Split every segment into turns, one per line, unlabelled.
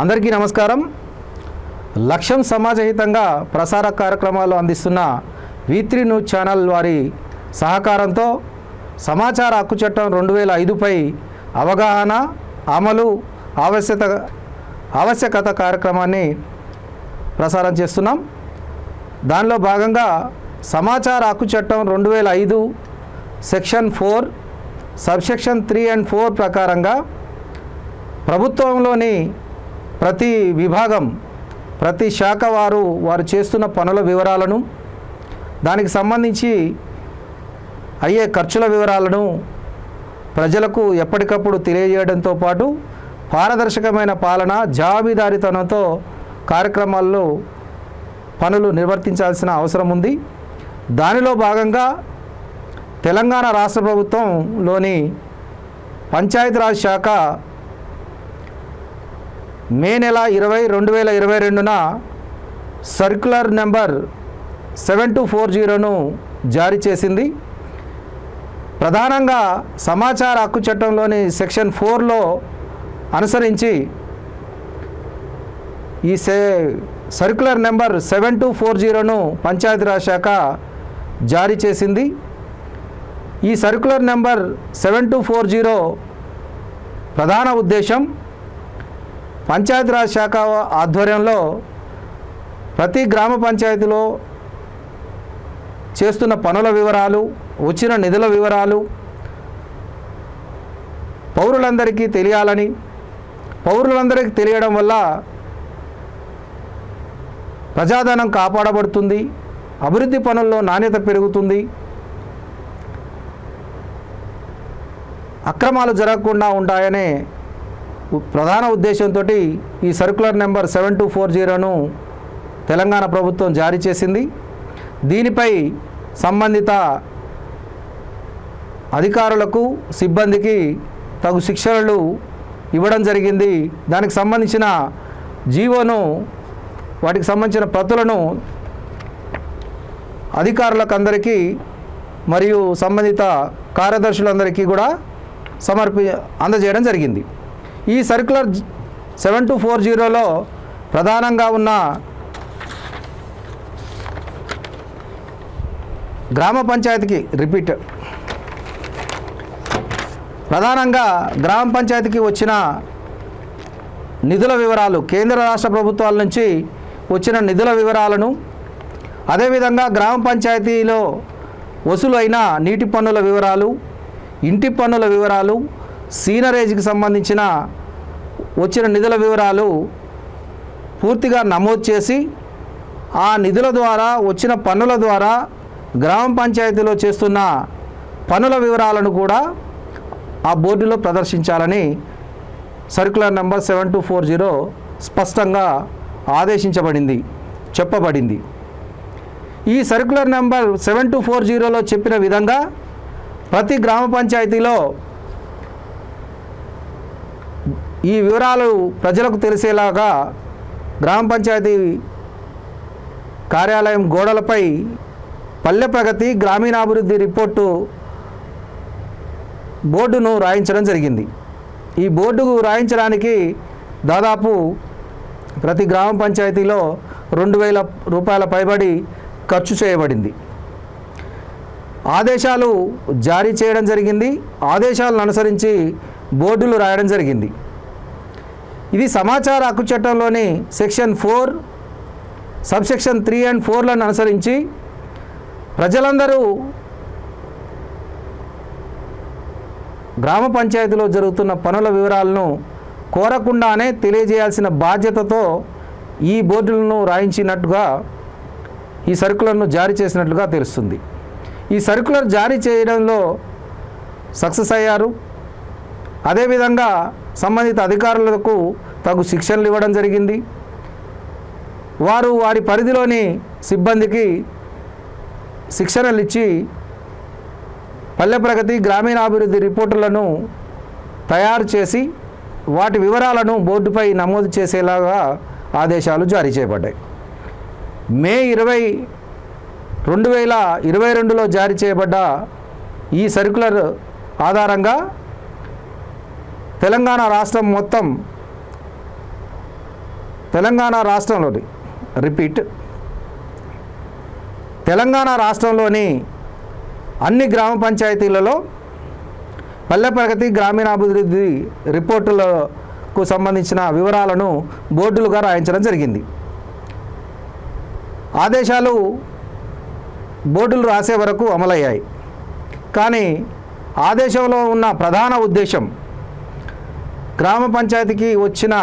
అందరికీ నమస్కారం. లక్ష్యం సమాజహితంగా ప్రసార కార్యక్రమాలు అందిస్తున్న V3 న్యూస్ ఛానల్ వారి సహకారంతో సమాచార హక్కు చట్టం 2005పై అవగాహన, అమలు, ఆవశ్యకత కార్యక్రమాన్ని ప్రసారం చేస్తున్నాం. దానిలో భాగంగా సమాచార హక్కు చట్టం 2005 సెక్షన్ 4 సబ్సెక్షన్ 3 and 4 ప్రకారంగా ప్రభుత్వంలోని ప్రతి విభాగం, ప్రతి శాఖ వారు చేస్తున్న పనుల వివరాలను, దానికి సంబంధించి అయ్యే ఖర్చుల వివరాలను ప్రజలకు ఎప్పటికప్పుడు తెలియజేయడంతో పాటు పారదర్శకమైన పాలన, జవాబుదారీతనంతో కార్యక్రమాల్లో పనులు నిర్వర్తించాల్సిన అవసరం ఉంది. దానిలో భాగంగా తెలంగాణ రాష్ట్ర ప్రభుత్వంలోని పంచాయతీరాజ్ శాఖ మే నెల 20/2022న సర్క్యులర్ నెంబర్ 7240ను జారీ చేసింది. ప్రధానంగా సమాచార హక్కు చట్టంలోని సెక్షన్ 4లో అనుసరించి ఈ సర్క్యులర్ నెంబర్ 7240ను పంచాయతీరాజ్ శాఖ జారీ చేసింది. ఈ సర్క్యులర్ నెంబర్ 7240 ప్రధాన ఉద్దేశం పంచాయతీరాజ్ శాఖ ఆధ్వర్యంలో ప్రతి గ్రామ పంచాయతీలో చేస్తున్న పనుల వివరాలు, వచ్చిన నిధుల వివరాలు పౌరులందరికీ తెలియాలని, పౌరులందరికీ తెలియడం వల్ల ప్రజాధనం కాపాడబడుతుంది, అభివృద్ధి పనుల్లో నాణ్యత పెరుగుతుంది, అక్రమాలు జరగకుండా ఉంటాయనే ప్రధాన ఉద్దేశంతో ఈ సర్క్యులర్ నెంబర్ 7240ను తెలంగాణ ప్రభుత్వం జారీ చేసింది. దీనిపై సంబంధిత అధికారులకు, సిబ్బందికి తగు శిక్షణలు ఇవ్వడం జరిగింది. దానికి సంబంధించిన జీవోను, వాటికి సంబంధించిన ప్రతులను అధికారులకు అందరికీ మరియు సంబంధిత కార్యదర్శులందరికీ కూడా అందజేయడం జరిగింది. ఈ సర్క్యులర్ 7240లో ప్రధానంగా ఉన్న గ్రామ పంచాయతీకి ప్రధానంగా గ్రామ పంచాయతీకి వచ్చిన నిధుల వివరాలు, కేంద్ర రాష్ట్ర ప్రభుత్వాల నుంచి వచ్చిన నిధుల వివరాలను, అదేవిధంగా గ్రామ పంచాయతీలో వసూలైన నీటి పన్నుల వివరాలు, ఇంటి పన్నుల వివరాలు, సీనరేజ్కి సంబంధించిన వచ్చిన నిధుల వివరాలు పూర్తిగా నమోదు చేసి ఆ నిధుల ద్వారా, వచ్చిన పన్నుల ద్వారా గ్రామ పంచాయతీలో చేస్తున్న పనుల వివరాలను కూడా ఆ బోర్డులో ప్రదర్శించాలని సర్క్యులర్ నెంబర్ 7240 స్పష్టంగా చెప్పబడింది. ఈ సర్క్యులర్ నెంబర్ 7240లో చెప్పిన విధంగా ప్రతి గ్రామ పంచాయతీలో ఈ వివరాలు ప్రజలకు తెలిసేలాగా గ్రామ పంచాయతీ కార్యాలయం గోడలపై పల్లె ప్రగతి, గ్రామీణాభివృద్ధి రిపోర్టు బోర్డును రాయించడం జరిగింది. ఈ బోర్డు రాయించడానికి దాదాపు ప్రతి గ్రామ పంచాయతీలో 2000 రూపాయల పైబడి ఖర్చు చేయబడింది. ఆదేశాలు జారీ చేయడం జరిగింది. ఆదేశాలను అనుసరించి బోర్డులు రాయడం జరిగింది. ఇది సమాచార హక్కు చట్టంలోని సెక్షన్ 4 సబ్సెక్షన్ 3 and 4లను అనుసరించి ప్రజలందరూ గ్రామ పంచాయతీలో జరుగుతున్న పనుల వివరాలను కోరకుండానే తెలియజేయాల్సిన బాధ్యతతో ఈ బోర్డులను రాయించినట్టుగా, ఈ సర్క్యులర్ను జారీ చేసినట్లుగా తెలుస్తుంది. ఈ సర్క్యులర్ జారీ చేయడంలో సక్సెస్ అయ్యారు. అదేవిధంగా సంబంధిత అధికారులకు తగు శిక్షణలు ఇవ్వడం జరిగింది. వారి పరిధిలోని సిబ్బందికి శిక్షణలు ఇచ్చి పల్లె ప్రగతి, గ్రామీణాభివృద్ధి రిపోర్టులను తయారు చేసి వాటి వివరాలను బోర్డుపై నమోదు చేసేలాగా ఆదేశాలు జారీ చేయబడ్డాయి. మే 20, 2022లో జారీ చేయబడ్డ ఈ సర్క్యులర్ ఆధారంగా తెలంగాణ రాష్ట్రం మొత్తం తెలంగాణ రాష్ట్రంలోని తెలంగాణ రాష్ట్రంలోని అన్ని గ్రామ పంచాయతీలలో పల్లె ప్రగతి గ్రామీణాభివృద్ధి రిపోర్టులకు సంబంధించిన వివరాలను బోర్డులుగా రాయించడం జరిగింది. ఆదేశాలు బోర్డులు రాసే వరకు అమలయ్యాయి. కానీ ఆదేశంలో ఉన్న ప్రధాన ఉద్దేశం గ్రామ పంచాయతీకి వచ్చిన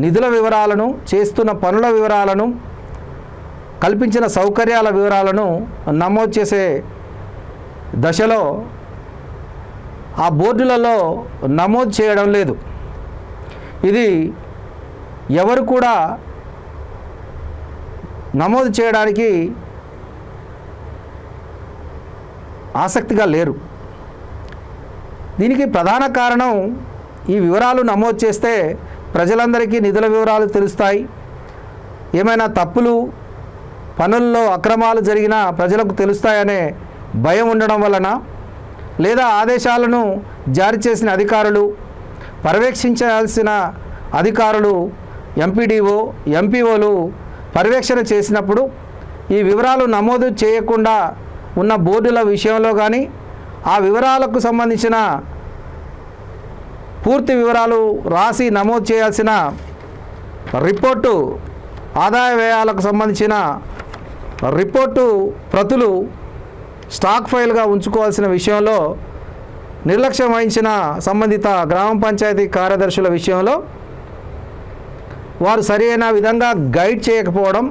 నిధుల వివరాలను, చేస్తున్న పనుల వివరాలను, కల్పించిన సౌకర్యాల వివరాలను నమోదు చేసే దశలో ఆ బోర్డులలో నమోదు చేయడం లేదు. ఇది ఎవరు కూడా నమోదు చేయడానికి ఆసక్తిగా లేరు. దీనికి ప్రధాన కారణం ఈ వివరాలు నమోదు చేస్తే ప్రజలందరికీ నిధుల వివరాలు తెలుస్తాయి, ఏమైనా తప్పులు పనుల్లో అక్రమాలు జరిగినా ప్రజలకు తెలుస్తాయనే భయం ఉండడం వలన, లేదా ఆదేశాలను జారీ చేసిన అధికారులు, పర్యవేక్షించాల్సిన అధికారులు, ఎంపీడీఓ, ఎంపీఓలు పర్యవేక్షణ చేసినప్పుడు ఈ వివరాలు నమోదు చేయకుండా ఉన్న బోర్డుల విషయంలో కానీ, ఆ వివరాలకు సంబంధించిన పూర్తి వివరాలు రాసి నమోదు చేయాల్సిన రిపోర్టు, ఆదాయ వ్యయాలకు సంబంధించిన రిపోర్టు ప్రతులు స్టాక్ ఫైల్గా ఉంచుకోవాల్సిన విషయంలో నిర్లక్ష్యం వహించిన సంబంధిత గ్రామ పంచాయతీ కార్యదర్శుల విషయంలో వారు సరైన విధంగా గైడ్ చేయకపోవడం,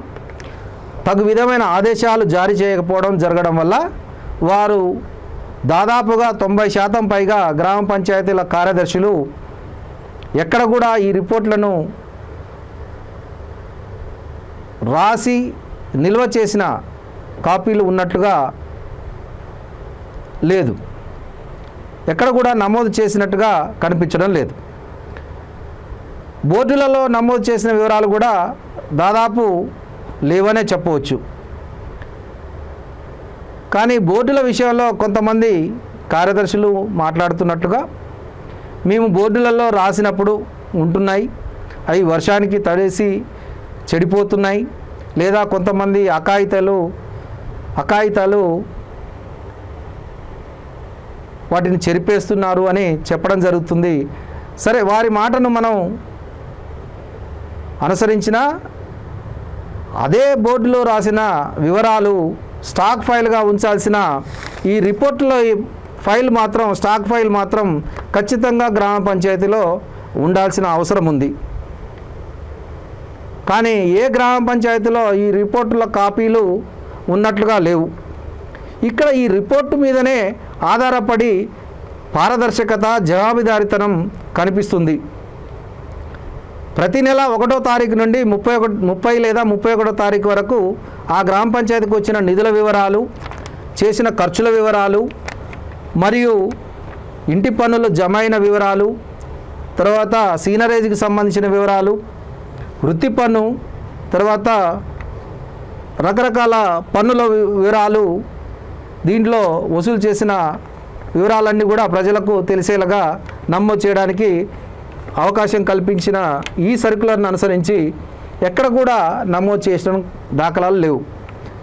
తగు విధమైన ఆదేశాలు జారీ చేయకపోవడం జరగడం వల్ల వారు దాదాపుగా 90% పైగా గ్రామ పంచాయతీల కార్యదర్శులు ఎక్కడ కూడా ఈ రిపోర్ట్లను రాసి నిల్వ చేసిన కాపీలు ఉన్నట్లుగా లేదు, ఎక్కడ కూడా నమోదు చేసినట్టుగా కనిపించడం లేదు. బోర్డులలో నమోదు చేసిన వివరాలు కూడా దాదాపు లేవనే చెప్పవచ్చు. కానీ బోర్డుల విషయంలో కొంతమంది కార్యదర్శులు మాట్లాడుతున్నట్టుగా, మేము బోర్డులలో రాసినప్పుడు ఉంటున్నాయి, అవి వర్షానికి తడేసి చెడిపోతున్నాయి, లేదా కొంతమంది అకాయితాలు వాటిని చెరిపేస్తున్నారు అని చెప్పడం జరుగుతుంది. సరే, వారి మాటను మనం అనుసరించిన అదే బోర్డులో రాసిన వివరాలు స్టాక్ ఫైల్గా ఉంచాల్సిన ఈ రిపోర్టులో స్టాక్ ఫైల్ మాత్రం ఖచ్చితంగా గ్రామ పంచాయతీలో ఉండాల్సిన అవసరం ఉంది. కానీ ఏ గ్రామ పంచాయతీలో ఈ రిపోర్టుల కాపీలు ఉన్నట్లుగా లేవు. ఇక్కడ ఈ రిపోర్టు మీదనే ఆధారపడి పారదర్శకత, జవాబుదారీతనం కనిపిస్తుంది. ప్రతి నెల 1వ తారీఖు నుండి 30 లేదా 31వ తారీఖు వరకు ఆ గ్రామ పంచాయతీకి వచ్చిన నిధుల వివరాలు, చేసిన ఖర్చుల వివరాలు, మరియు ఇంటి పన్నులు జమైన వివరాలు, తర్వాత సీనరేజ్కి సంబంధించిన వివరాలు, వృత్తి పన్ను, తర్వాత రకరకాల పన్నుల వివరాలు, దీంట్లో వసూలు చేసిన వివరాలన్నీ కూడా ప్రజలకు తెలిసేలాగా నమోదు చేయడానికి అవకాశం కల్పించిన ఈ సర్క్యులర్ను అనుసరించి ఎక్కడ కూడా నమోదు చేసిన దాఖలాలు లేవు.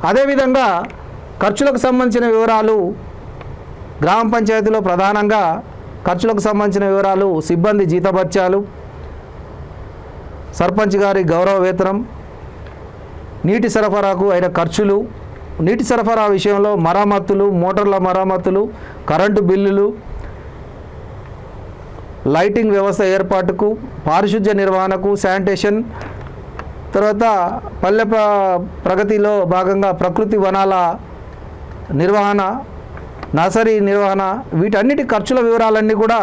అదేవిధంగా ఖర్చులకు సంబంధించిన వివరాలు గ్రామ పంచాయతీలో ప్రధానంగా ఖర్చులకు సంబంధించిన వివరాలు సిబ్బంది జీతభత్యాలు, సర్పంచ్ గారి గౌరవ వేతనం, నీటి సరఫరాకు అయిన ఖర్చులు, నీటి సరఫరా విషయంలో మరమ్మతులు, మోటార్ల మరమ్మతులు, కరెంటు బిల్లులు, లైటింగ్ వ్యవస్థ ఏర్పాటుకు, పారిశుధ్య నిర్వహణకు, శానిటేషన్, తర్వాత పల్లె ప్రగతిలో భాగంగా ప్రకృతి వనాల నిర్వహణ, నర్సరీ నిర్వహణ, వీటన్నిటి ఖర్చుల వివరాలన్నీ కూడా,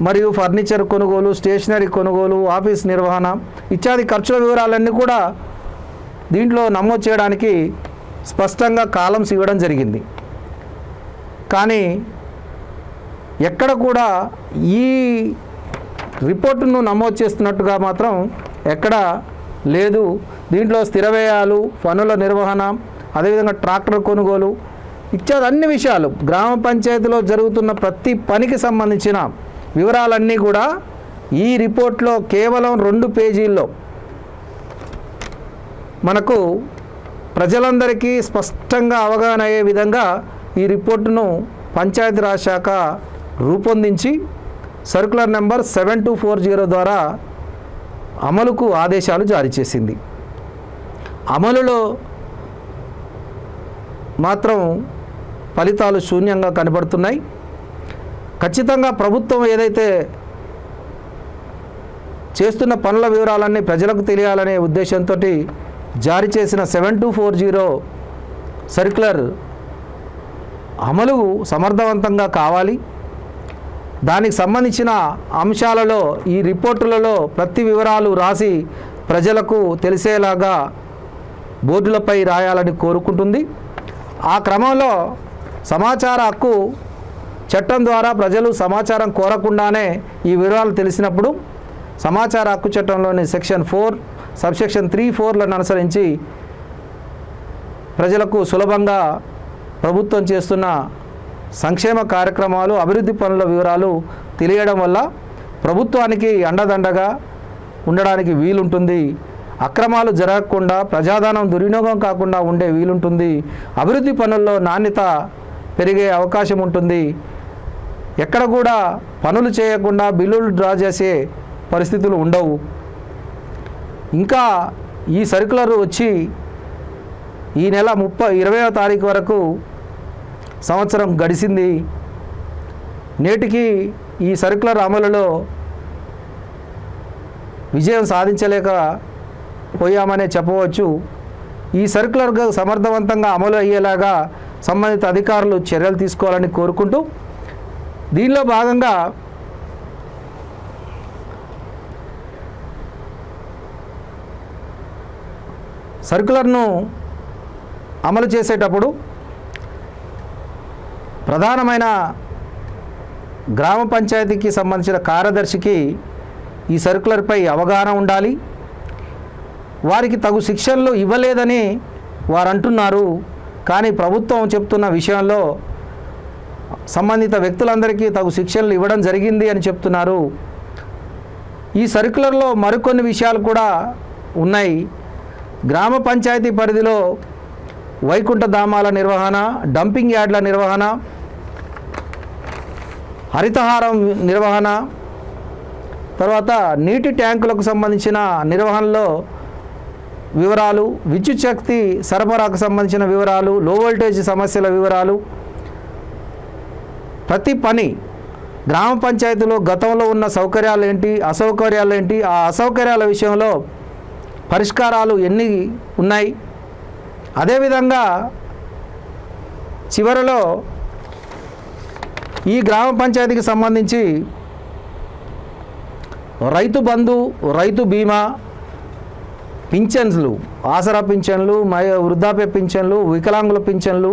మరియు ఫర్నిచర్ కొనుగోలు, స్టేషనరీ కొనుగోలు, ఆఫీస్ నిర్వహణ ఇత్యాది ఖర్చుల వివరాలన్నీ కూడా దీంట్లో నమోదు చేయడానికి స్పష్టంగా కాలమ్స్ ఇవ్వడం జరిగింది. కానీ ఎక్కడ కూడా ఈ రిపోర్టును నమోదు చేస్తున్నట్టుగా మాత్రం ఎక్కడ లేదు. దీంట్లో స్థిర వ్యయాలు, పనుల నిర్వహణ, అదేవిధంగా ట్రాక్టర్ కొనుగోలు ఇత్యాది అన్ని విషయాలు, గ్రామ పంచాయతీలో జరుగుతున్న ప్రతి పనికి సంబంధించిన వివరాలన్నీ కూడా ఈ రిపోర్ట్లో కేవలం 2 పేజీల్లో మనకు ప్రజలందరికీ స్పష్టంగా అవగాహన అయ్యే విధంగా ఈ రిపోర్టును పంచాయతీరాజ్ శాఖ రూపొందించి సర్క్యులర్ నెంబర్ 7240 ద్వారా అమలుకు ఆదేశాలు జారీ చేసింది. అమలులో మాత్రం ఫలితాలు శూన్యంగా కనబడుతున్నాయి. ఖచ్చితంగా ప్రభుత్వం ఏదైతే చేస్తున్న పనుల వివరాలన్నీ ప్రజలకు తెలియాలనే ఉద్దేశంతో జారీ చేసిన 7240 సర్క్యులర్ అమలు సమర్థవంతంగా కావాలి. దానికి సంబంధించిన అంశాలలో ఈ రిపోర్టులలో ప్రతి వివరాలు రాసి ప్రజలకు తెలిసేలాగా బోర్డులపై రాయాలని కోరుకుంటుంది. ఆ క్రమంలో సమాచార హక్కు చట్టం ద్వారా ప్రజలు సమాచారం కోరకుండానే ఈ వివరాలు తెలిసినప్పుడు సమాచార హక్కు చట్టంలోని సెక్షన్ 4 సబ్సెక్షన్ 3(4)లను అనుసరించి ప్రజలకు సులభంగా ప్రభుత్వం చేస్తున్న సంక్షేమ కార్యక్రమాలు, అభివృద్ధి పనుల వివరాలు తెలియడం వల్ల ప్రభుత్వానికి అండదండగా ఉండడానికి వీలుంటుంది. అక్రమాలు జరగకుండా, ప్రజాధనం దుర్వినియోగం కాకుండా ఉండే వీలుంటుంది. అభివృద్ధి పనుల్లో నాణ్యత పెరిగే అవకాశం ఉంటుంది. ఎక్కడ కూడా పనులు చేయకుండా బిల్లులు డ్రా చేసే పరిస్థితులు ఉండవు. ఇంకా ఈ సర్క్యులర్ వచ్చి ఈ నెల 20వ తారీఖు వరకు సంవత్సరం గడిచింది. నేటికి ఈ సర్క్యులర్ అమలులో విజయం సాధించలేకపోయామనే చెప్పవచ్చు. ఈ సర్క్యులర్ సమర్థవంతంగా అమలు అయ్యేలాగా సంబంధిత అధికారులు చర్యలు తీసుకోవాలని కోరుకుంటూ, దీనిలో భాగంగా సర్క్యులర్ను అమలు చేసేటప్పుడు ప్రధానమైన గ్రామ పంచాయతీకి సంబంధించిన కార్యదర్శికి ఈ సర్క్యులర్పై అవగాహన ఉండాలి. వారికి తగు శిక్షణలు ఇవ్వలేదని వారు అంటున్నారు. కానీ ప్రభుత్వం చెప్తున్న విషయంలో సంబంధిత వ్యక్తులందరికీ తగు శిక్షణలు ఇవ్వడం జరిగింది అని చెప్తున్నారు. ఈ సర్క్యులర్లో మరికొన్ని విషయాలు కూడా ఉన్నాయి. గ్రామ పంచాయతీ పరిధిలో వైకుంఠ ధామాల నిర్వహణ, డంపింగ్ యార్డ్ల నిర్వహణ, హరితహారం నిర్వహణ, తర్వాత నీటి ట్యాంకులకు సంబంధించిన నిర్వహణలో వివరాలు, విద్యుత్ శక్తి సరఫరాకు సంబంధించిన వివరాలు, లో వోల్టేజ్ సమస్యల వివరాలు, ప్రతి పని గ్రామ పంచాయతీలో గతంలో ఉన్న సౌకర్యాలు ఏంటి, అసౌకర్యాలు ఏంటి, ఆ అసౌకర్యాల విషయంలో పరిష్కారాలు ఎన్ని ఉన్నాయి. అదేవిధంగా చివరలో ఈ గ్రామ పంచాయతీకి సంబంధించి రైతు బంధు, రైతు బీమా, పింఛన్లు, ఆసరా పింఛన్లు, వృద్ధాప్య పింఛన్లు, వికలాంగుల పింఛన్లు,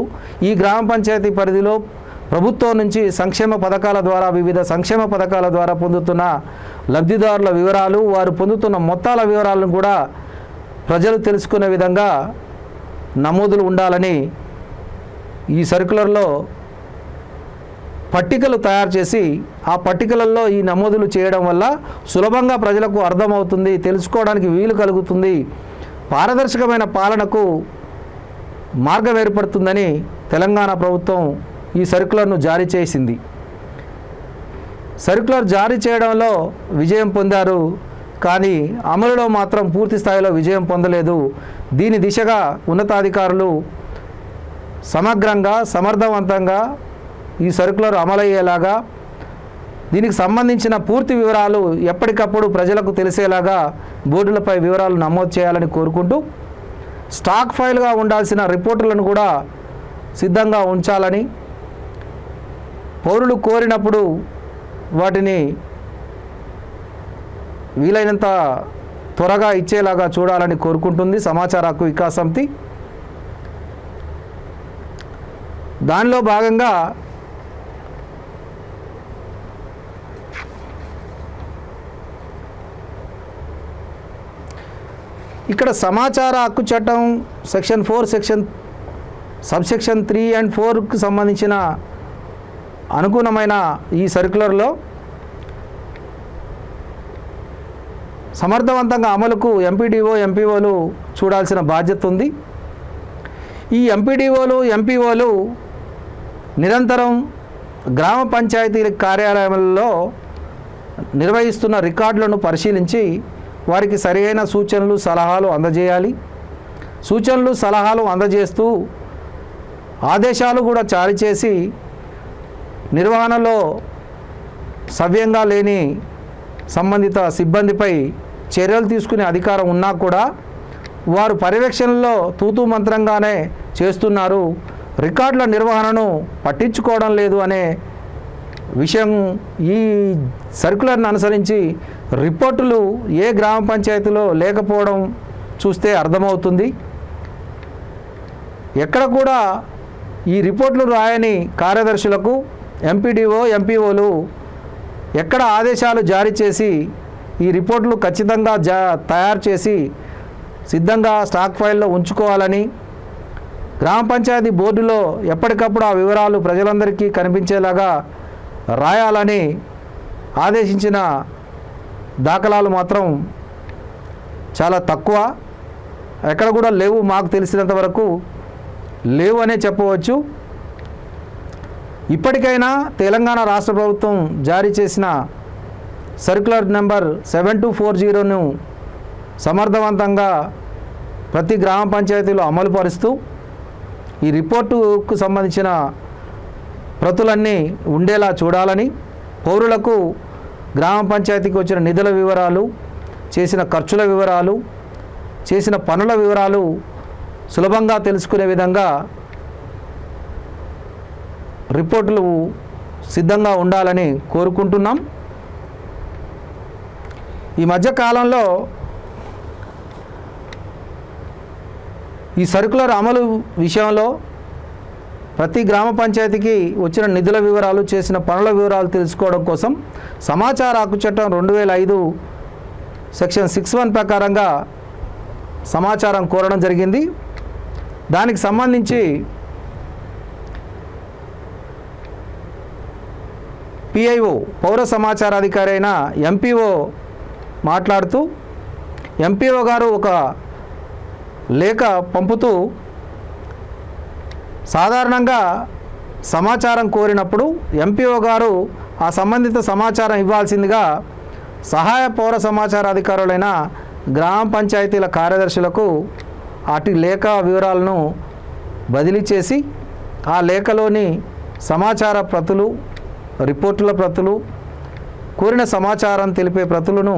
ఈ గ్రామ పంచాయతీ పరిధిలో ప్రభుత్వం నుంచి సంక్షేమ పథకాల ద్వారా, వివిధ సంక్షేమ పథకాల ద్వారా పొందుతున్న లబ్ధిదారుల వివరాలు, వారు పొందుతున్న మొత్తాల వివరాలను కూడా ప్రజలు తెలుసుకునే విధంగా నమోదులు ఉండాలని ఈ సర్క్యులర్లో పట్టికలు తయారు చేసి ఆ పట్టికలలో ఈ నమోదులు చేయడం వల్ల సులభంగా ప్రజలకు అర్థమవుతుంది, తెలుసుకోవడానికి వీలు కలుగుతుంది, పారదర్శకమైన పాలనకు మార్గం ఏర్పడుతుందని తెలంగాణ ప్రభుత్వం ఈ సర్క్యులర్ను జారీ చేసింది. సర్క్యులర్ జారీ చేయడంలో విజయం పొందారు, కానీ అమలులో మాత్రం పూర్తి స్థాయిలో విజయం పొందలేదు. దీని దిశగా ఉన్నతాధికారులు సమగ్రంగా, సమర్థవంతంగా ఈ సర్క్యులర్ అమలయ్యేలాగా, దీనికి సంబంధించిన పూర్తి వివరాలు ఎప్పటికప్పుడు ప్రజలకు తెలిసేలాగా బోర్డులపై వివరాలు నమోదు చేయాలని కోరుకుంటూ, స్టాక్ ఫైల్గా ఉండాల్సిన రిపోర్టులను కూడా సిద్ధంగా ఉంచాలని, పౌరులు కోరినప్పుడు వాటిని వీలైనంత త్వరగా ఇచ్చేలాగా చూడాలని కోరుకుంటుంది సమాచార హక్కు వికాస్ సమితి. దానిలో భాగంగా ఇక్కడ సమాచార హక్కు చట్టం సెక్షన్ 4 సబ్సెక్షన్ 3 and 4కు సంబంధించిన అనుగుణమైన ఈ సర్క్యులర్లో సమర్థవంతంగా అమలుకు ఎంపీడీఓ ఎంపీఓలు చూడాల్సిన బాధ్యత ఉంది. ఈ ఎంపీడీఓలు ఎంపీఓలు నిరంతరం గ్రామ పంచాయతీల కార్యాలయాలలో నిర్వహిస్తున్న రికార్డులను పరిశీలించి వారికి సరైన సూచనలు సలహాలు అందజేయాలి. సూచనలు సలహాలు అందజేస్తూ ఆదేశాలు కూడా జారీ చేసి నిర్వహణలో సవ్యంగా లేని సంబంధిత సిబ్బందిపై చర్యలు తీసుకునే అధికారం ఉన్నా కూడా వారు పర్యవేక్షణలో తూతూ మంత్రంగానే చేస్తున్నారు, రికార్డుల నిర్వహణను పట్టించుకోవడం లేదు అనే విషయం ఈ సర్క్యులర్ను అనుసరించి రిపోర్టులు ఏ గ్రామ పంచాయతీలో లేకపోవడం చూస్తే అర్థమవుతుంది. ఎక్కడ కూడా ఈ రిపోర్టులు రాయని కార్యదర్శులకు ఎంపీడీఓ ఎంపీఓలు ఎక్కడ ఆదేశాలు జారీ చేసి ఈ రిపోర్టులు ఖచ్చితంగా తయారు చేసి సిద్ధంగా స్టాక్ ఫైల్లో ఉంచుకోవాలని, గ్రామ పంచాయతీ బోర్డులో ఎప్పటికప్పుడు ఆ వివరాలు ప్రజలందరికీ కనిపించేలాగా రాయాలని ఆదేశించిన దాఖలాలు మాత్రం చాలా తక్కువ, ఎక్కడ కూడా లేవు. మాకు తెలిసినంత వరకు లేవు అనే చెప్పవచ్చు. ఇప్పటికైనా తెలంగాణ రాష్ట్ర ప్రభుత్వం జారీ చేసిన సర్క్యులర్ నెంబర్ 7240ను సమర్థవంతంగా ప్రతి గ్రామ పంచాయతీలో అమలు పరుస్తూ ఈ రిపోర్టుకు సంబంధించిన ప్రతులన్నీ ఉండేలా చూడాలని, పౌరులకు గ్రామ పంచాయతీకి వచ్చిన నిధుల వివరాలు, చేసిన ఖర్చుల వివరాలు, చేసిన పనుల వివరాలు సులభంగా తెలుసుకునే విధంగా రిపోర్టులు సిద్ధంగా ఉండాలని కోరుకుంటున్నాం. ఈ మధ్య కాలంలో ఈ సర్క్యులర్ అమలు విషయంలో ప్రతి గ్రామ పంచాయతీకి వచ్చిన నిధుల వివరాలు, చేసిన పనుల వివరాలు తెలుసుకోవడం కోసం సమాచార హక్కు చట్టం 2005 సెక్షన్ 6(1) ప్రకారంగా సమాచారం కోరడం జరిగింది. దానికి సంబంధించి పిఐఓ పౌర సమాచార అధికారి అయిన ఎంపీఓ మాట్లాడుతూ, ఎంపీఓ గారు ఒక లేఖ పంపుతూ సాధారణంగా సమాచారం కోరినప్పుడు ఎంపీఓ గారు ఆ సంబంధిత సమాచారం ఇవ్వాల్సిందిగా సహాయ పౌర సమాచార అధికారులైన గ్రామ పంచాయతీల కార్యదర్శులకు అటు లేఖ వివరాలను బదిలీ చేసి ఆ లేఖలోని సమాచార ప్రతులు, రిపోర్టుల ప్రతులు, కోరిన సమాచారం తెలిపే ప్రతులను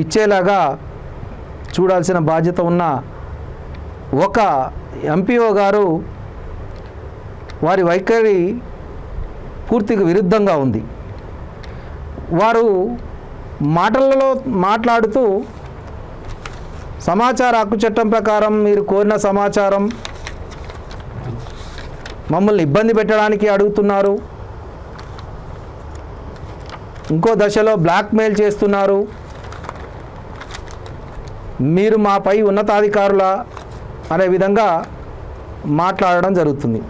ఇచ్చేలాగా చూడాల్సిన బాధ్యత ఉన్న ఒక ఎంపీఓ గారు వారి వైఖరి పూర్తిగా విరుద్ధంగా ఉంది. వారు మాటలలో మాట్లాడుతూ సమాచార హక్కు చట్టం ప్రకారం మీరు కోరిన సమాచారం మమ్మల్ని ఇబ్బంది పెట్టడానికి అడుగుతున్నారు, ఇంకో దశలో బ్లాక్మెయిల్ చేస్తున్నారు, మీరు మాపై ఉన్నతాధికారుల అనే విధంగా మాట్లాడడం జరుగుతుంది.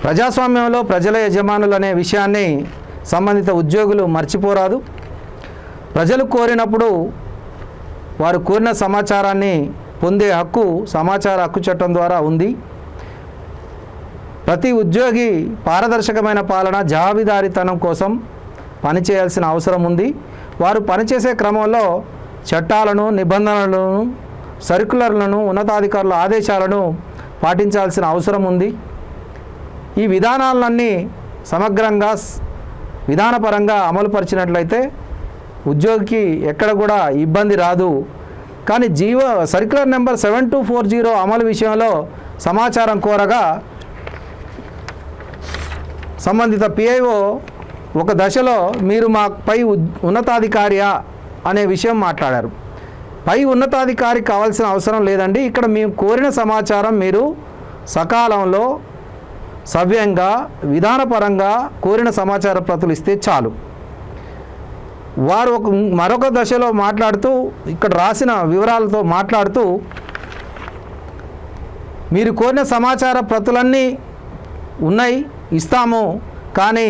ప్రజాస్వామ్యంలో ప్రజల యజమానులు అనే విషయాన్ని సంబంధిత ఉద్యోగులు మర్చిపోరాదు. ప్రజలు కోరినప్పుడు వారు కోరిన సమాచారాన్ని పొందే హక్కు సమాచార హక్కు చట్టం ద్వారా ఉంది. ప్రతి ఉద్యోగి పారదర్శకమైన పాలన, జవాబుదారీతనం కోసం పనిచేయాల్సిన అవసరం ఉంది. వారు పనిచేసే క్రమంలో చట్టాలను, నిబంధనలను, సర్క్యులర్లను, ఉన్నతాధికారుల ఆదేశాలను పాటించాల్సిన అవసరం ఉంది. ఈ విధానాలన్నీ సమగ్రంగా విధానపరంగా అమలుపరిచినట్లయితే ఉద్యోగికి ఎక్కడ కూడా ఇబ్బంది రాదు. కానీ సర్క్యులర్ నెంబర్ 7240 అమలు విషయంలో సమాచారం కోరగా సంబంధిత పిఐఓ ఒక దశలో మీరు మాపై ఉన్నతాధికారియా అనే విషయం మాట్లాడారు. పై ఉన్నతాధికారి కావాల్సిన అవసరం లేదండి, ఇక్కడ మేము కోరిన సమాచారం మీరు సకాలంలో సవ్యంగా విధానపరంగా కోరిన సమాచార ప్రతులు ఇస్తే చాలు. వారు మరొక దశలో మాట్లాడుతూ ఇక్కడ రాసిన వివరాలతో మాట్లాడుతూ మీరు కోరిన సమాచార ప్రతులన్నీ ఉన్నాయి, ఇస్తాము, కానీ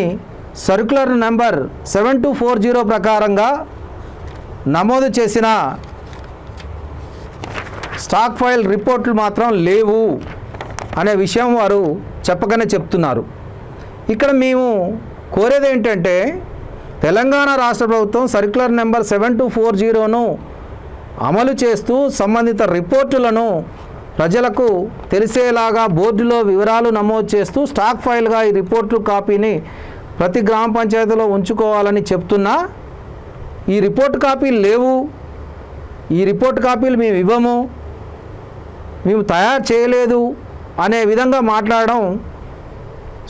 సర్క్యులర్ నెంబర్ 7240 ప్రకారంగా నమోదు చేసిన స్టాక్ ఫైల్ రిపోర్ట్లు మాత్రం లేవు అనే విషయం వారు చెప్పగానే చెప్తున్నారు. ఇక్కడ మేము కోరేది ఏంటంటే తెలంగాణ రాష్ట్ర ప్రభుత్వం సర్క్యులర్ నెంబర్ 7240ను అమలు చేస్తూ సంబంధిత రిపోర్టులను ప్రజలకు తెలిసేలాగా బోర్డులో వివరాలు నమోదు చేస్తూ స్టాక్ ఫైల్గా ఈ రిపోర్టు కాపీని ప్రతి గ్రామ పంచాయతీలో ఉంచుకోవాలని చెప్తున్నా ఈ రిపోర్ట్ కాపీలు లేవు, ఈ రిపోర్ట్ కాపీలు మేము ఇవ్వము, మేము తయారు చేయలేదు అనే విధంగా మాట్లాడడం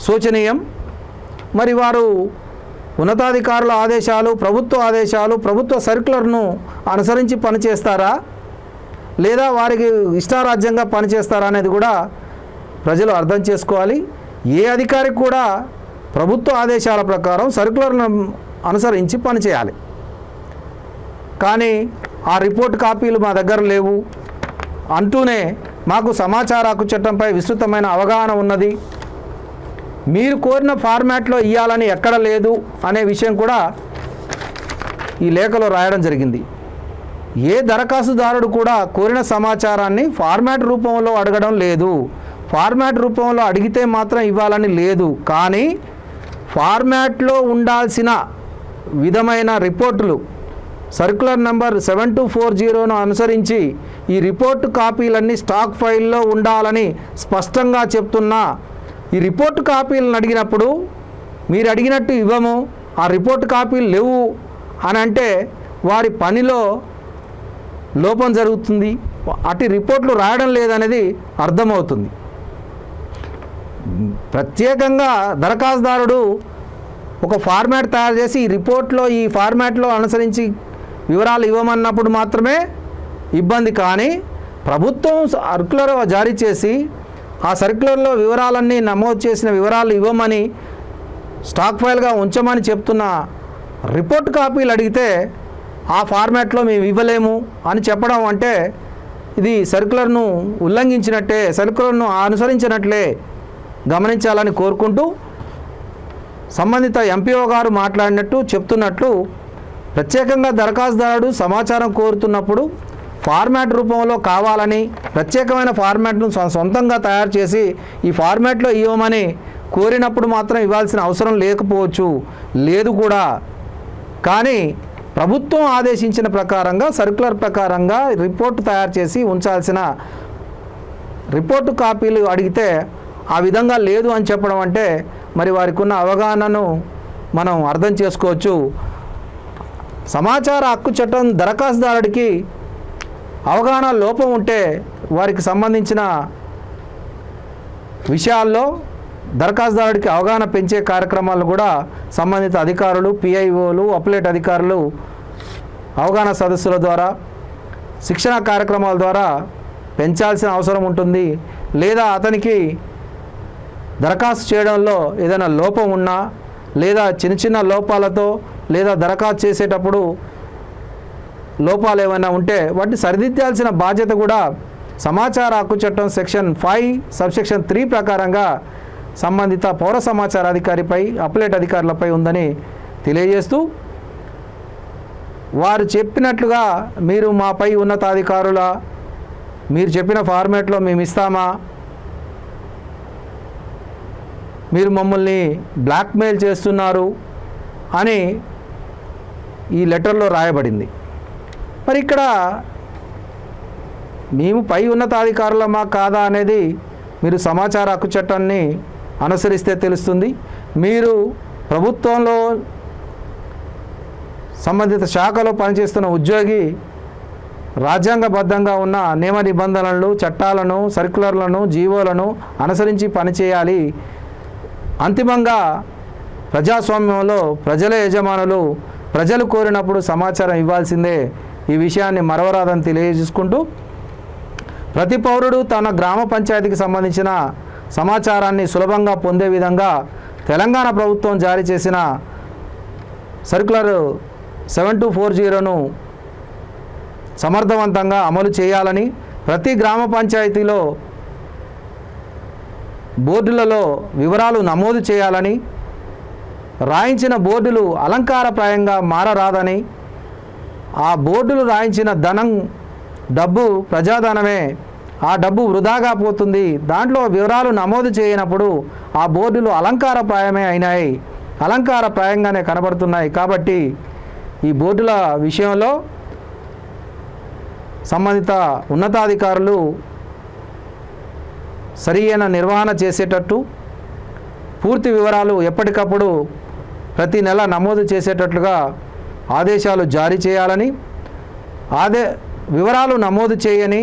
శోచనీయం. మరి వారు ఉన్నతాధికారుల ఆదేశాలు, ప్రభుత్వ సర్క్యులర్ను అనుసరించి పనిచేస్తారా లేదా వారికి ఇష్టారాజ్యంగా పనిచేస్తారా అనేది కూడా ప్రజలు అర్థం చేసుకోవాలి. ఏ అధికారికి కూడా ప్రభుత్వ ఆదేశాల ప్రకారం సర్క్యులర్ను అనుసరించి పనిచేయాలి. కానీ ఆ రిపోర్ట్ కాపీలు మా దగ్గర లేవు అంటూనే మాకు సమాచార హక్కు చట్టంపై విస్తృతమైన అవగాహన ఉన్నది, మీరు కోరిన ఫార్మాట్లో ఇవ్వాలని ఎక్కడ లేదు అనే విషయం కూడా ఈ లేఖలో రాయడం జరిగింది. ఏ దరఖాస్తుదారుడు కూడా కోరిన సమాచారాన్ని ఫార్మాట్ రూపంలో అడగడం లేదు. ఫార్మాట్ రూపంలో అడిగితే మాత్రం ఇవ్వాలని లేదు, కానీ ఫార్మాట్లో ఉండాల్సిన విధమైన రిపోర్టులు సర్క్యులర్ నెంబర్ 7240ను అనుసరించి ఈ రిపోర్టు కాపీలన్నీ స్టాక్ ఫైల్లో ఉండాలని స్పష్టంగా చెప్తున్నా ఈ రిపోర్టు కాపీలను అడిగినప్పుడు మీరు అడిగినట్టు ఇవ్వము, ఆ రిపోర్టు కాపీలు లేవు అని అంటే వారి పనిలో లోపం జరుగుతుంది, అటు రిపోర్ట్లు రాయడం లేదనేది అర్థమవుతుంది. ప్రత్యేకంగా దరఖాస్తుదారుడు ఒక ఫార్మాట్ తయారు చేసి ఈ ఫార్మాట్లో అనుసరించి వివరాలు ఇవ్వమన్నప్పుడు మాత్రమే ఇబ్బంది. కానీ ప్రభుత్వం సర్క్యులర్ జారీ చేసి ఆ సర్క్యులర్లో వివరాలన్నీ నమోదు చేసిన వివరాలు ఇవ్వమని స్టాక్ ఫైల్గా ఉంచమని చెప్తున్న రిపోర్ట్ కాపీలు అడిగితే ఆ ఫార్మాట్లో మేము ఇవ్వలేము అని చెప్పడం అంటే ఇది సర్క్యులర్ను ఉల్లంఘించినట్టే, సర్క్యులర్ను అనుసరించినట్లే గమనించాలని కోరుకుంటూ సంబంధిత ఎంపీఓ గారు చెప్తున్నట్లు ప్రత్యేకంగా దరఖాస్తుదారుడు సమాచారం కోరుతున్నప్పుడు ఫార్మాట్ రూపంలో కావాలని ప్రత్యేకమైన ఫార్మాట్ను సొంతంగా తయారు చేసి ఈ ఫార్మాట్లో ఇవ్వమని కోరినప్పుడు మాత్రం ఇవ్వాల్సిన అవసరం లేకపోవచ్చు, లేదు కూడా. కానీ ప్రభుత్వం ఆదేశించిన ప్రకారంగా సర్క్యులర్ ప్రకారంగా రిపోర్టు తయారు చేసి ఉంచాల్సిన రిపోర్టు కాపీలు అడిగితే ఆ విధంగా లేదు అని చెప్పడం అంటే మరి వారికి ఉన్న అవగాహనను మనం అర్థం చేసుకోవచ్చు. సమాచార హక్కు చట్టం దరఖాస్తుదారుడికి అవగాహన లోపం ఉంటే వారికి సంబంధించిన విషయాల్లో దరఖాస్తుదారుడికి అవగాహన పెంచే కార్యక్రమాలు కూడా సంబంధిత అధికారులు, పిఐఓలు, అప్లెట్ అధికారులు అవగాహన సదస్సుల ద్వారా, శిక్షణ కార్యక్రమాల ద్వారా పెంచాల్సిన అవసరం ఉంటుంది. లేదా అతనికి దరఖాస్తు చేయడంలో ఏదైనా లోపం ఉన్నా లేదా చిన్న లోపాలతో లేదా దరఖాస్తు చేసేటప్పుడు లోపాలు ఏమైనా ఉంటే వాటిని సరిదిద్దాల్సిన బాధ్యత కూడా సమాచార హక్కు చట్టం సెక్షన్ 5 సబ్సెక్షన్ 3 ప్రకారంగా సంబంధిత పౌర సమాచార అధికారిపై, అప్లెట్ అధికారులపై ఉందని తెలియజేస్తూ వారు చెప్పినట్లుగా మీరు మాపై ఉన్నతాధికారుల మీరు చెప్పిన ఫార్మాట్లో మేము ఇస్తామా, మీరు మమ్మల్ని బ్లాక్మెయిల్ చేస్తున్నారు అని ఈ లెటర్లో రాయబడింది. మరి ఇక్కడ మేము పై ఉన్నతాధికారులమా కాదా అనేది మీరు సమాచార హక్కు చట్టాన్ని అనుసరిస్తే తెలుస్తుంది. మీరు ప్రభుత్వంలో సంబంధిత శాఖలో పనిచేస్తున్న ఉద్యోగి రాజ్యాంగబద్ధంగా ఉన్న నియమ నిబంధనలను, చట్టాలను, సర్క్యులర్లను, జీవోలను అనుసరించి పనిచేయాలి. అంతిమంగా ప్రజాస్వామ్యంలో ప్రజలే యజమానులు, ప్రజలు కోరినప్పుడు సమాచారం ఇవ్వాల్సిందే. ఈ విషయాన్ని మరవరాదని తెలియజేసుకుంటూ ప్రతి పౌరుడు తన గ్రామ పంచాయతీకి సంబంధించిన సమాచారాన్ని సులభంగా పొందే విధంగా తెలంగాణ ప్రభుత్వం జారీ చేసిన సర్క్యులర్ 7240ను సమర్థవంతంగా అమలు చేయాలని, ప్రతి గ్రామ పంచాయతీలో బోర్డులలో వివరాలు నమోదు చేయాలని, రాయించిన బోర్డులు అలంకారప్రాయంగా మారరాదని, ఆ బోర్డులు రాయించిన ధనం డబ్బు ప్రజాధనమే, ఆ డబ్బు వృధాగా పోతుంది. దాంట్లో వివరాలు నమోదు చేయనప్పుడు ఆ బోర్డులు అలంకారప్రాయమే అయినాయి, అలంకారప్రాయంగానే కనబడుతున్నాయి. కాబట్టి ఈ బోర్డుల విషయంలో సంబంధిత ఉన్నతాధికారులు సరియైన నిర్వహణ చేసేటట్టు, పూర్తి వివరాలు ఎప్పటికప్పుడు ప్రతి నెల నమోదు చేసేటట్లుగా ఆదేశాలు జారీ చేయాలని, వివరాలు నమోదు చేయని,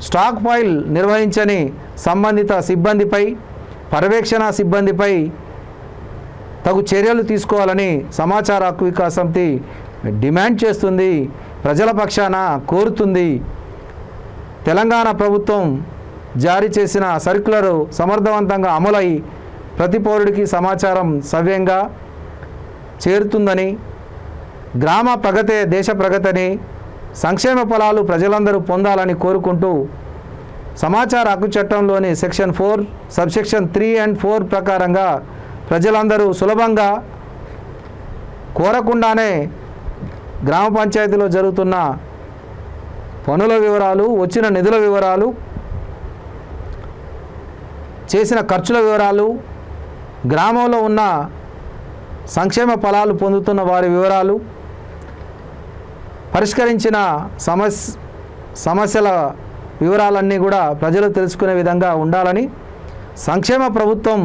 స్టాక్ ఫైల్ నిర్వహించని సంబంధిత సిబ్బందిపై, పర్యవేక్షణ సిబ్బందిపై తగు చర్యలు తీసుకోవాలని సమాచార హక్కు వికాస సమితి డిమాండ్ చేస్తుంది, ప్రజల పక్షాన కోరుతుంది. తెలంగాణ ప్రభుత్వం జారీ చేసిన సర్క్యులర్ సమర్థవంతంగా అమలై ప్రతి పౌరుడికి సమాచారం సవ్యంగా చేరుతుందని, గ్రామ ప్రగతే దేశ ప్రగతిని, సంక్షేమ ఫలాలు ప్రజలందరూ పొందాలని కోరుకుంటూ సమాచార హక్కు చట్టంలోని సెక్షన్ 4 సబ్సెక్షన్ 3 and 4 ప్రకారంగా ప్రజలందరూ సులభంగా కోరకుండానే గ్రామ పంచాయతీలో జరుగుతున్న పనుల వివరాలు, వచ్చిన నిధుల వివరాలు, చేసిన ఖర్చుల వివరాలు, గ్రామంలో ఉన్న సంక్షేమ ఫలాలు పొందుతున్న వారి వివరాలు, పరిష్కరించిన సమస్యల వివరాలన్నీ కూడా ప్రజలు తెలుసుకునే విధంగా ఉండాలని, సంక్షేమ ప్రభుత్వం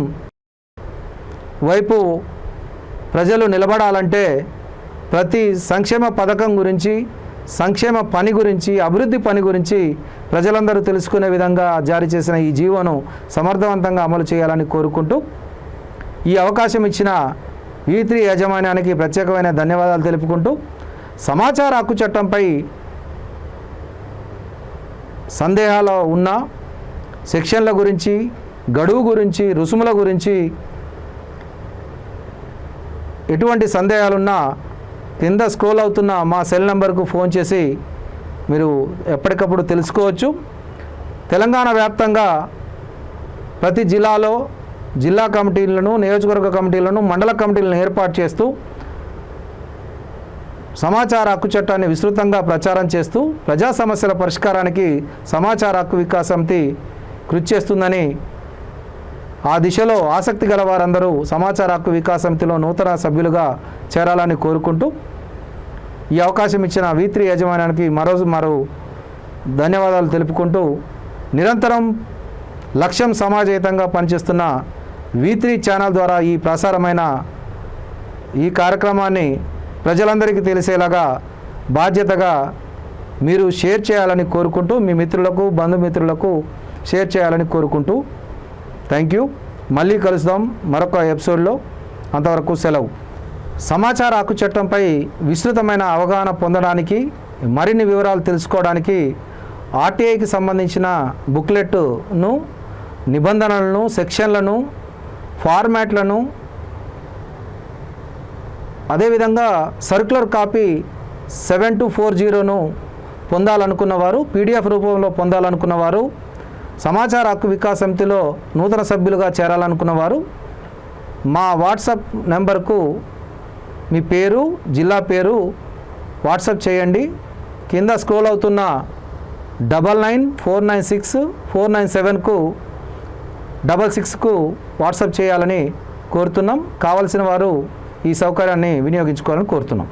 వైపు ప్రజలు నిలబడాలంటే ప్రతి సంక్షేమ పథకం గురించి, సంక్షేమ పని గురించి, అభివృద్ధి పని గురించి ప్రజలందరూ తెలుసుకునే విధంగా జారీ చేసిన ఈ జీవోను సమర్థవంతంగా అమలు చేయాలని కోరుకుంటూ ఈ అవకాశం ఇచ్చిన V3 యాజమాన్యానికి ప్రత్యేకమైన ధన్యవాదాలు తెలుపుకుంటూ, సమాచార హక్కు చట్టంపై సందేహాలు ఉన్న సెక్షన్ల గురించి, గడువు గురించి, రుసుముల గురించి ఎటువంటి సందేహాలున్నా కింద స్క్రోల్ అవుతున్న మా సెల్ నెంబర్కు ఫోన్ చేసి మీరు ఎప్పటికప్పుడు తెలుసుకోవచ్చు. తెలంగాణ వ్యాప్తంగా ప్రతి జిల్లాలో జిల్లా కమిటీలను, నియోజకవర్గ కమిటీలను, మండల కమిటీలను ఏర్పాటు చేస్తూ సమాచార హక్కు చట్టాన్ని విస్తృతంగా ప్రచారం చేస్తూ ప్రజా సమస్యల పరిష్కారానికి సమాచార హక్కు వికాస సమితి కృషి చేస్తుందని, ఆ దిశలో ఆసక్తి గల వారందరూ సమాచార హక్కు వికాస సమితిలో నూతన సభ్యులుగా చేరాలని కోరుకుంటూ ఈ అవకాశం ఇచ్చిన V3 యాజమాన్యానికి మరో ధన్యవాదాలు తెలుపుకుంటూ, నిరంతరం లక్ష్యం సమాజహితంగా పనిచేస్తున్న V3 ఛానల్ ద్వారా ఈ ప్రసారమైన ఈ కార్యక్రమాన్ని ప్రజలందరికీ తెలిసేలాగా బాధ్యతగా మీరు షేర్ చేయాలని కోరుకుంటూ, మీ మిత్రులకు, బంధుమిత్రులకు షేర్ చేయాలని కోరుకుంటూ థ్యాంక్ యూ. మళ్ళీ కలుద్దాం మరొక ఎపిసోడ్లో. అంతవరకు సెలవు. సమాచార హక్కు చట్టంపై విస్తృతమైన అవగాహన పొందడానికి, మరిన్ని వివరాలు తెలుసుకోవడానికి RTIకి సంబంధించిన బుక్లెట్ను, నిబంధనలను, సెక్షన్లను, ఫార్మాట్లను, అదేవిధంగా సర్క్యులర్ కాపీ 7240ను పొందాలనుకున్నవారు, PDF రూపంలో పొందాలనుకున్నవారు, సమాచార హక్కు వికాస సమితిలో నూతన సభ్యులుగా చేరాలనుకున్నవారు మా వాట్సాప్ నెంబర్కు మీ పేరు, జిల్లా పేరు వాట్సాప్ చేయండి. కింద స్క్రోల్ అవుతున్న 99496497కు 66కు వాట్సాప్ చేయాలని కోరుతున్నాం. కావలసిన వారు ఈ సౌకర్యాన్ని వినియోగించుకోవాలని కోరుతున్నాం.